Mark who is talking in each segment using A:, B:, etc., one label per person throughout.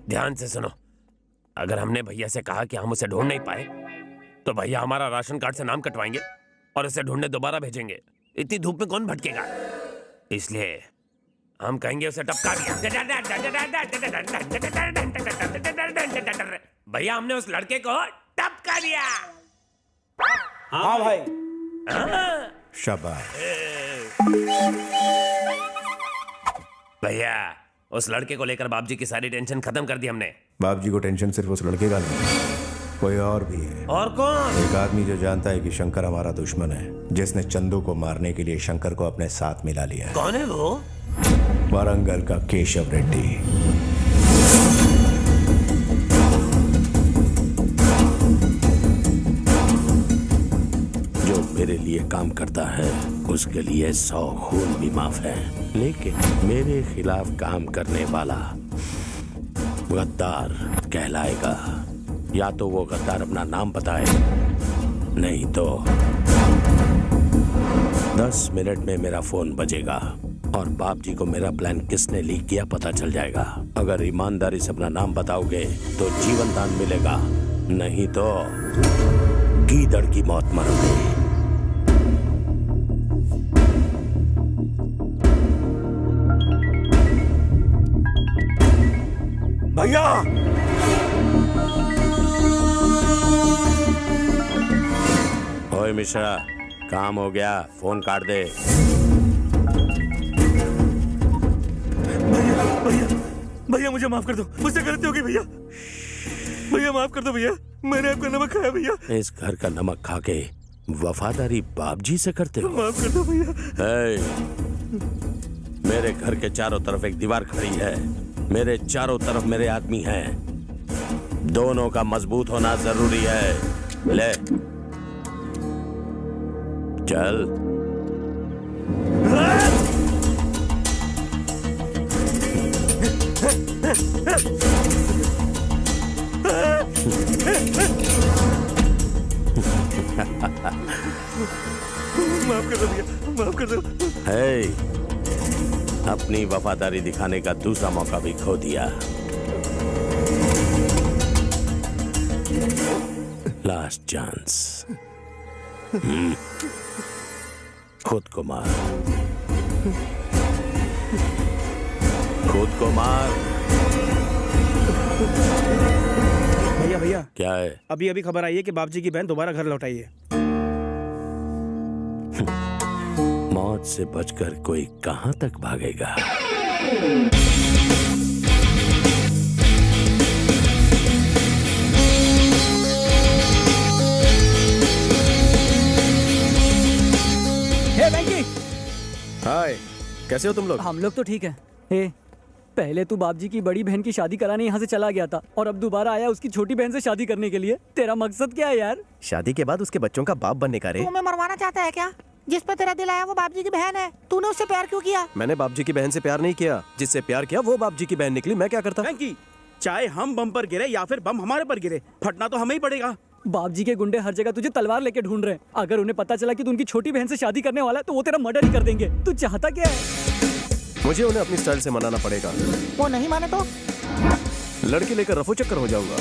A: ध्यान से सुनो, अगर हमने भैया से कहा कि हम उसे ढूंढ नहीं पाए तो भैया हमारा राशन कार्ड से नाम कटवाएंगे और उसे ढूंढने दोबारा भेजेंगे। इतनी धूप में कौन भटकेगा? इसलिए हम कहेंगे उसे टपका दिया। भैया हमने उस लड़के को टपका दिया।
B: हाँ भाई।
C: शाबाश।
A: भैया उस लड़के को लेकर बाप जी की सारी टेंशन खत्म कर दी हमने।
C: बाप जी को टेंशन सिर्फ उस लड़के का नहीं, कोई और भी है।
A: और कौन?
C: एक आदमी जो जानता है कि शंकर हमारा दुश्मन है, जिसने चंदू को मारने के लिए शंकर को अपने साथ मिला लिया है।
A: कौन है वो?
C: वारंगल का केशव रेड्डी।
D: जो मेरे लिए काम करता है उसके लिए 100 खून भी माफ है, लेकिन मेरे खिलाफ काम करने वाला गद्दार कहलाएगा। या तो वो गद्दार अपना नाम बताए, नहीं तो 10 मिनट में मेरा फोन बजेगा और बाप जी को मेरा प्लान किसने लीक किया पता चल जाएगा। अगर ईमानदारी से अपना नाम बताओगे तो जीवन दान मिलेगा, नहीं तो गीदड़ की मौत मरोगे।
B: भैया
D: ओए मिश्रा, काम हो गया, फोन काट दे।
B: भैया मुझे माफ कर दो, मुझसे गलती हो गई भैया। भैया माफ कर दो भैया, मैंने आपका नमक खाया भैया।
D: इस घर का नमक खा के वफादारी बाप जी से करते हो?
B: माफ कर दो भैया।
D: मेरे घर के चारों तरफ एक दीवार खड़ी है, मेरे चारों तरफ मेरे आदमी हैं, दोनों का मजबूत होना जरूरी है। ले चल।
B: माफ कर दो भैया, माफ कर दो।
D: अपनी वफादारी दिखाने का दूसरा मौका भी खो दिया। Last chance. खुद को मार, खुद को मार।
E: भैया भैया
D: क्या है?
E: अभी अभी खबर आई है कि बाबूजी की बहन दोबारा घर लौट आई है।
D: मौत से बचकर कोई कहां तक भागेगा?
F: हे वेंकी,
G: हाय, कैसे हो तुम लोग?
F: हम लोग तो ठीक है। हे, पहले तू बाबजी की बड़ी बहन की शादी कराने यहाँ से चला गया था और अब दोबारा आया उसकी छोटी बहन से शादी करने के लिए। तेरा मकसद क्या है यार?
G: शादी के बाद उसके बच्चों का बाप बनने का रे।
H: तू हमें मरवाना चाहता है क्या? जिस पे तेरा दिल आया वो बाबजी की बहन है, तूने उससे प्यार क्यों किया?
G: मैंने बाप जी की बहन से प्यार नहीं किया, जिससे प्यार किया वो बाप जी की बहन निकली। मैं क्या करता?
E: वेंकी, चाहे हम बम पर गिरे या फिर बम हमारे पर गिरे, फटना तो हमें ही पड़ेगा।
F: बाबजी के गुंडे हर जगह तुझे तलवार लेके ढूंढ रहे हैं। अगर उन्हें पता चला कि तू उनकी छोटी बहन से शादी करने वाला है तो वो तेरा मर्डर ही कर देंगे। तू चाहता क्या है?
G: मुझे उन्हें अपनी स्टाइल से मनाना पड़ेगा।
H: वो नहीं माने तो?
G: लड़की लेकर रफू चक्कर हो जाऊंगा।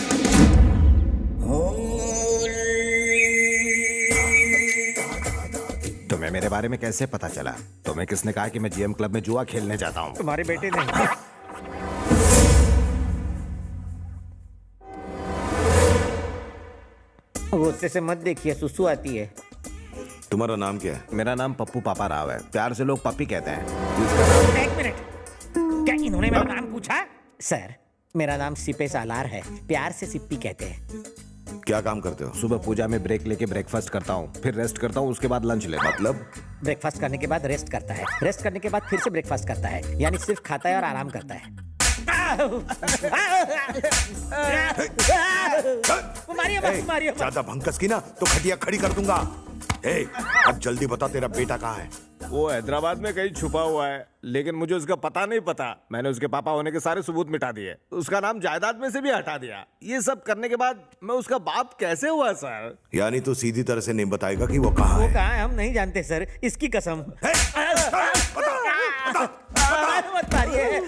I: तुम्हें मेरे बारे में कैसे पता चला? तुम्हें किसने कहा कि मैं जीएम क्लब में जुआ खेलने जाता हूँ?
E: तुम्हारे बेटे ने।
J: गुस्से से मत देखिए, सुसु आती है।
I: तुम्हारा नाम क्या है? मेरा नाम पप्पू पापा राव है, प्यार से लोग पप्पी कहते हैं।
J: एक मिनट, क्या इन्होंने मेरा नाम पूछा? सर, मेरा नाम सिपे सालार है, प्यार से सिप्पी कहते हैं।
I: क्या काम करते हो? सुबह पूजा में ब्रेक लेके ब्रेकफास्ट करता हूँ, फिर रेस्ट करता हूँ, उसके बाद लंच ले। मतलब?
J: ब्रेकफास्ट करने के बाद रेस्ट करता है, रेस्ट करने के बाद फिर से ब्रेकफास्ट करता है, यानी सिर्फ खाता है और आराम करता है। मारिए,
I: ज्यादा भंकस की ना तो खटिया खड़ी कर दूंगा। अब जल्दी बता, तेरा बेटा कहाँ है?
B: वो हैदराबाद में कहीं छुपा हुआ है, लेकिन मुझे उसका पता नहीं पता। मैंने उसके पापा होने के सारे सबूत मिटा दिए, उसका नाम जायदाद में से भी हटा दिया। ये सब करने के बाद मैं उसका बाप कैसे हुआ सर?
I: यानी तू सीधी तरह से नहीं बताएगा कि वो कहाँ है?
J: कहाँ है हम नहीं जानते सर, इसकी कसम। मत मारिए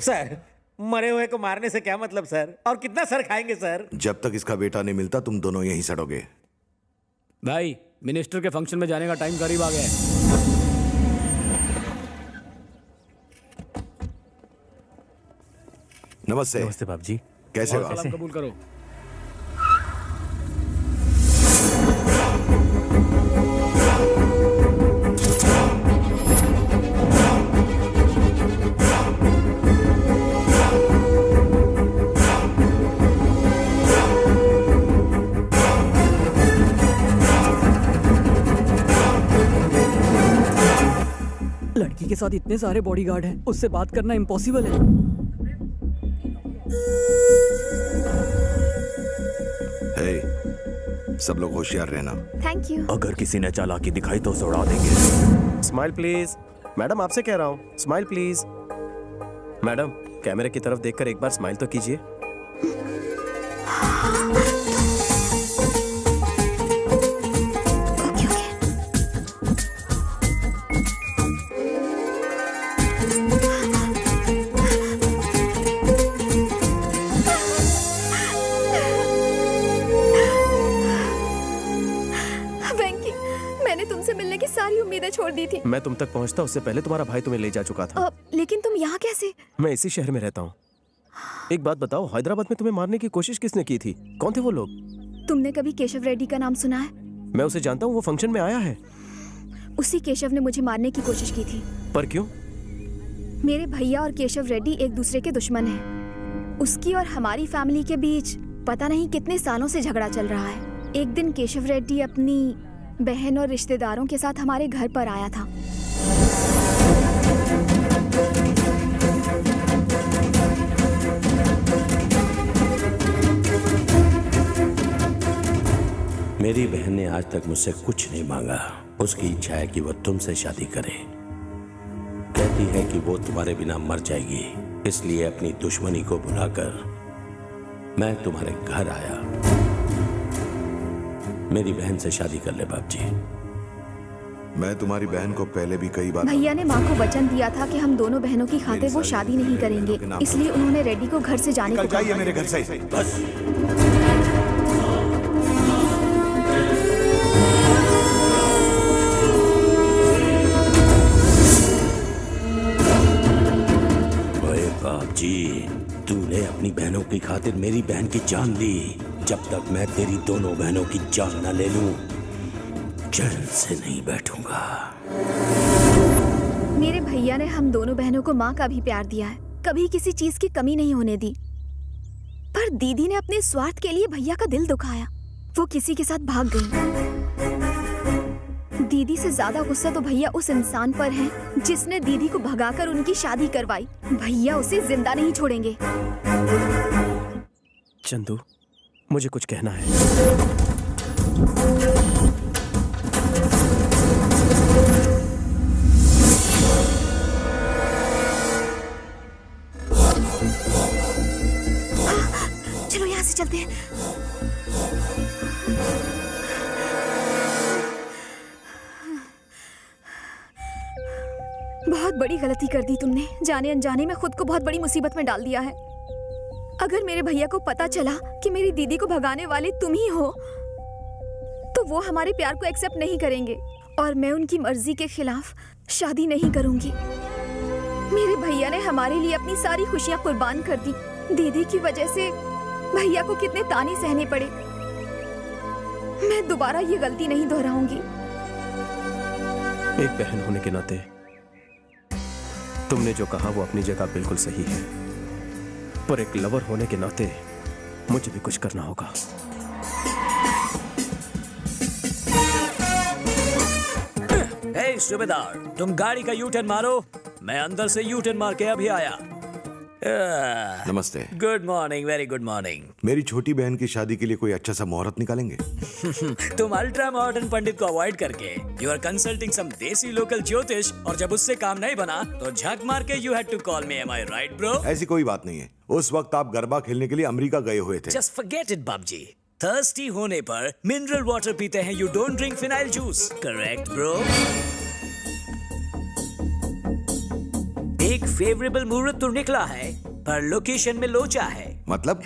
J: सर, मरे हुए को मारने से क्या मतलब सर? और कितना सर खाएंगे सर?
C: जब तक इसका बेटा नहीं मिलता तुम दोनों यहीं सड़ोगे।
F: भाई मिनिस्टर के फंक्शन में जाने का टाइम करीब आ गया है।
C: नमस्ते।
A: नमस्ते बाप जी।
C: कैसे हो आप?
F: सलाम कबूल करो। लड़की के साथ इतने सारे बॉडीगार्ड हैं, उससे बात करना इम्पॉसिबल है।
C: हे, सब लोग होशियार रहना।
H: Thank you.
A: अगर किसी ने चालाकी दिखाई तो उसे उड़ा देंगे।
G: Smile please. मैडम आपसे कह रहा हूँ, स्माइल प्लीज। मैडम कैमरे की तरफ देखकर एक बार स्माइल तो कीजिए।
H: वेंकी, मैंने तुमसे मिलने की सारी उम्मीदें छोड़ दी थी।
G: मैं तुम तक पहुंचता उससे पहले तुम्हारा भाई तुम्हें ले जा चुका था।
H: लेकिन तुम यहाँ कैसे?
G: मैं इसी शहर में रहता हूँ। एक बात बताओ, हैदराबाद में तुम्हें मारने की कोशिश किसने की थी? कौन थे वो लोग?
H: तुमने कभी केशव रेड्डी का नाम सुना है?
G: मैं उसे जानता हूँ, वो फंक्शन में आया है।
H: उसी केशव ने मुझे मारने की कोशिश की थी।
G: पर क्यों?
H: मेरे भैया और केशव रेड्डी एक दूसरे के दुश्मन हैं। उसकी और हमारी फैमिली के बीच पता नहीं कितने सालों से झगड़ा चल रहा है। एक दिन केशव रेड्डी अपनी बहन और रिश्तेदारों के साथ हमारे घर पर आया था।
D: मेरी बहन ने आज तक मुझसे कुछ नहीं मांगा। उसकी इच्छा है कि वो तुमसे शादी करे। कहती है कि वो तुम्हारे बिना मर जाएगी, इसलिए अपनी दुश्मनी को भुलाकर मैं तुम्हारे घर आया। मेरी बहन से शादी कर ले बाप जी।
C: मैं तुम्हारी बहन को पहले भी कई बार
H: भैया ने माँ को वचन दिया था कि हम दोनों बहनों की खातिर वो शादी नहीं करेंगे, इसलिए उन्होंने रेड्डी को घर से जाने को कहा।
C: जाइए मेरे घर से।
D: बस ओए बाप जी, तूने अपनी बहनों की खातिर मेरी बहन की जान ली। जब तक मैं तेरी दोनों बहनों की जान न ले लूं, चैन से नहीं बैठूंगा।
H: मेरे भैया ने हम दोनों बहनों को माँ का भी प्यार दिया है, कभी किसी चीज की कमी नहीं होने दी। पर दीदी ने अपने स्वार्थ के लिए भैया का दिल दुखाया। वो किसी के साथ भाग गई। दीदी से ज्यादा गुस्सा तो भैया उस इंसान पर है जिसने दीदी को भगाकर उनकी शादी करवाई। भैया उसे जिंदा नहीं छोड़ेंगे।
G: चंदू, मुझे कुछ कहना है।
H: चलो यहाँ से चलते हैं। बहुत बड़ी गलती कर दी तुमने। जाने अनजाने में खुद को बहुत बड़ी मुसीबत में डाल दिया है। अगर मेरे भैया को पता चला कि मेरी दीदी को भगाने वाले तुम ही हो, तो वो हमारे प्यार को एक्सेप्ट नहीं करेंगे और मैं उनकी मर्जी के खिलाफ शादी नहीं करूंगी। मेरे भैया ने हमारे लिए अपनी सारी खुशियां कुर्बान कर दी। दीदी की वजह से भैया को कितने ताने सहने पड़े। मैं दोबारा ये गलती नहीं दोहराऊंगी।
G: एक बहन होने के नाते तुमने जो कहा वो अपनी जगह बिल्कुल सही है, पर एक लवर होने के नाते मुझे भी कुछ करना होगा।
F: हे सूबेदार, तुम गाड़ी का यू टर्न मारो। मैं अंदर से यू टर्न मार के अभी आया।
C: नमस्ते।
F: Good morning, very good morning.
C: मेरी छोटी बहन की शादी के लिए कोई अच्छा सा मुहूर्त निकालेंगे?
F: तुम अल्ट्रा मॉडर्न पंडित को अवॉइड करके यू आर कंसल्टिंग सम देसी लोकल ज्योतिष, और जब उससे काम नहीं बना तो झक मार के you had to call me. Am I right bro?
C: ऐसी कोई बात नहीं है। उस वक्त आप गरबा खेलने के लिए अमेरिका गए हुए थे।
F: Just forget it Babaji. Thirsty होने पर मिनरल वाटर पीते हैं। You don't drink phenyl juice, correct bro? एक एक फेवरेबल मुहूर्त तो निकला है, पर लोकेशन में लोचा है।
I: मतलब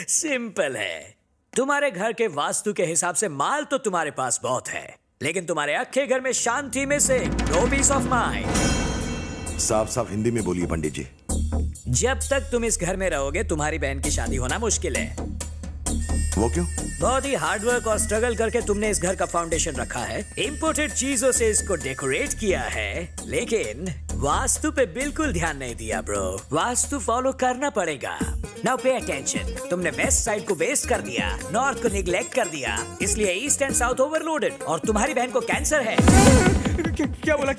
F: सिंपल है। तुम्हारे घर के वास्तु के हिसाब से माल तो तुम्हारे पास बहुत है, लेकिन तुम्हारे अक्खे घर में शांति में से नो पीस ऑफ माइंड।
I: साफ साफ हिंदी में बोलिए पंडित जी।
F: जब तक तुम इस घर में रहोगे तुम्हारी बहन की शादी होना मुश्किल है।
I: वो क्यों?
F: बहुत ही हार्डवर्क और स्ट्रगल करके तुमने इस घर का फाउंडेशन रखा है, इंपोर्टेड चीजों से इसको डेकोरेट किया है, लेकिन वास्तु पे बिल्कुल ध्यान नहीं दिया ब्रो। वास्तु फॉलो करना पड़ेगा। Now pay attention. तुमने वेस्ट साइड को वेस्ट कर दिया, नॉर्थ को निग्लेक्ट कर दिया, इसलिए ईस्ट एंड साउथ ओवरलोडेड, और तुम्हारी बहन को कैंसर है।
E: क्या बोला?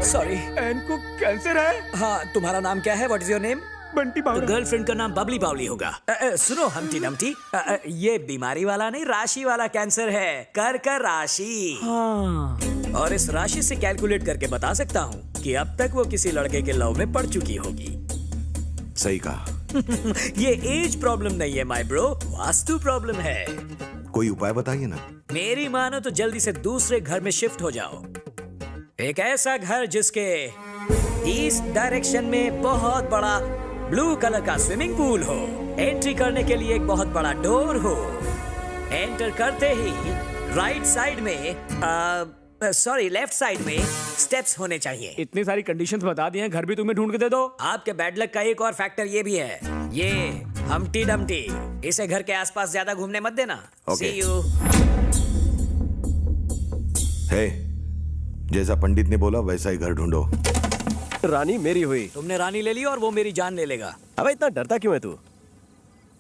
F: सॉरी।
E: बहन को कैंसर है?
F: हाँ, तुम्हारा नाम क्या है? What is your name?
E: Bunty
F: तो
E: बावड़ा।
F: गर्लफ्रेंड का नाम बबली बावली होगा। सुनो हमटी डमटी, ये बीमारी वाला नहीं, राशि वाला कैंसर है। कर राशि।
E: हाँ।
F: और इस राशि से कैलकुलेट करके बता सकता हूँ कि अब तक वो किसी लड़के के लव में पड़ चुकी होगी।
I: सही कहा।
F: ये एज प्रॉब्लम नहीं है माय ब्रो, वास्तु प्रॉब्लम है।
I: कोई उपाय बताइए ना।
F: मेरी मानो तो जल्दी से दूसरे घर में शिफ्ट हो जाओ। एक ऐसा घर जिसके ईस्ट डायरेक्शन में बहुत बड़ा ब्लू कलर का स्विमिंग पूल हो, एंट्री करने के लिए एक बहुत बड़ा डोर हो, एंटर करते ही राइट साइड में सॉरी लेफ्ट साइड में स्टेप्स होने चाहिए।
E: इतनी सारी कंडीशंस बता दी हैं, घर भी तुम्हें ढूंढ के दे दो।
F: आपके बैड लक का एक और फैक्टर ये भी है, ये हमटी डमटी, इसे घर के आसपास ज्यादा घूमने मत देना।
I: Okay.
F: See you।
I: है, जैसा पंडित ने बोला वैसा ही घर ढूंढो।
G: रानी मेरी हुई।
F: तुमने रानी ले ली और वो मेरी जान ले लेगा।
G: अबे इतना डरता क्यों है तू?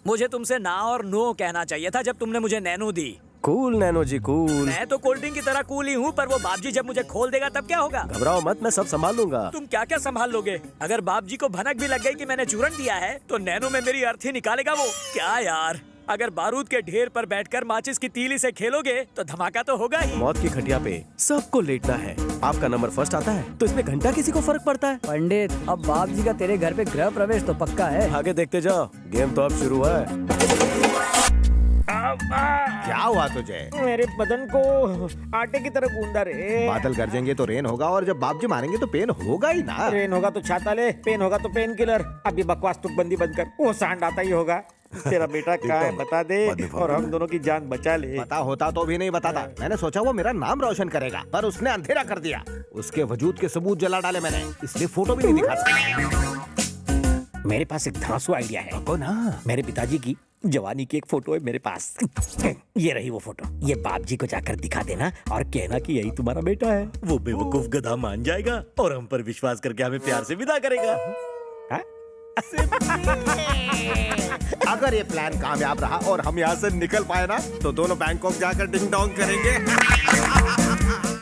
F: मुझे तुमसे ना और नो कहना चाहिए था जब तुमने मुझे नैनो दी।
G: कूल नैनो जी कूल।
F: मैं तो कोल्ड ड्रिंक की तरह कूल ही हूँ, पर वो बाप जी जब मुझे खोल देगा तब क्या होगा?
G: घबराओ मत, मैं सब संभाल लूंगा।
F: तुम क्या क्या संभाल लोगे? अगर बाप जी को भनक भी लग गई कि मैंने चूरन दिया है तो नैनो में मेरी अर्थी निकालेगा वो। क्या यार, अगर बारूद के ढेर पर बैठकर माचिस की तीली से खेलोगे तो धमाका तो होगा ही।
G: मौत की खटिया पे सबको लेटना है। आपका नंबर फर्स्ट आता है तो इसमें घंटा किसी को फर्क पड़ता है?
J: पंडित, अब बाप जी का तेरे घर पे गृह प्रवेश तो पक्का है।
G: आगे देखते जाओ, गेम तो अब शुरू है।
B: क्या हुआ तुझे?
J: मेरे बदन को आटे की तरह गूंदा रे।
B: बादल गरजेंगे तो रेन होगा, और जब बाप जी मारेंगे तो पेन होगा ही ना।
J: रेन होगा तो छाता ले, पेन होगा तो पेन किलर। अभी बकवास तुकबंदी बंद कर, वो सांड आता ही होगा। तेरा बेटा कहाँ है बता दे, और हम दोनों की जान बचा ले।
B: पता होता तो भी नहीं बताता। मैंने सोचा वो मेरा नाम रोशन करेगा, पर उसने अंधेरा कर दिया। उसके वजूद के सबूत जला डाले मैंने, इसलिए फोटो भी नहीं दिखा सकता।
J: मेरे पास एक धांसू आइडिया है।
B: को ना,
J: मेरे पिताजी की जवानी की एक फोटो है मेरे पास। ये रही वो फोटो। ये बाप जी को जाकर दिखा देना और कहना कि यही तुम्हारा बेटा है।
K: वो बेवकूफ गधा मान जाएगा और हम पर विश्वास करके हमें प्यार से विदा करेगा।
J: हाँ?
B: अगर ये प्लान कामयाब रहा और हम यहाँ से निकल पाए ना, तो दोनों बैंकॉक जाकर डिंग डोंग करेंगे।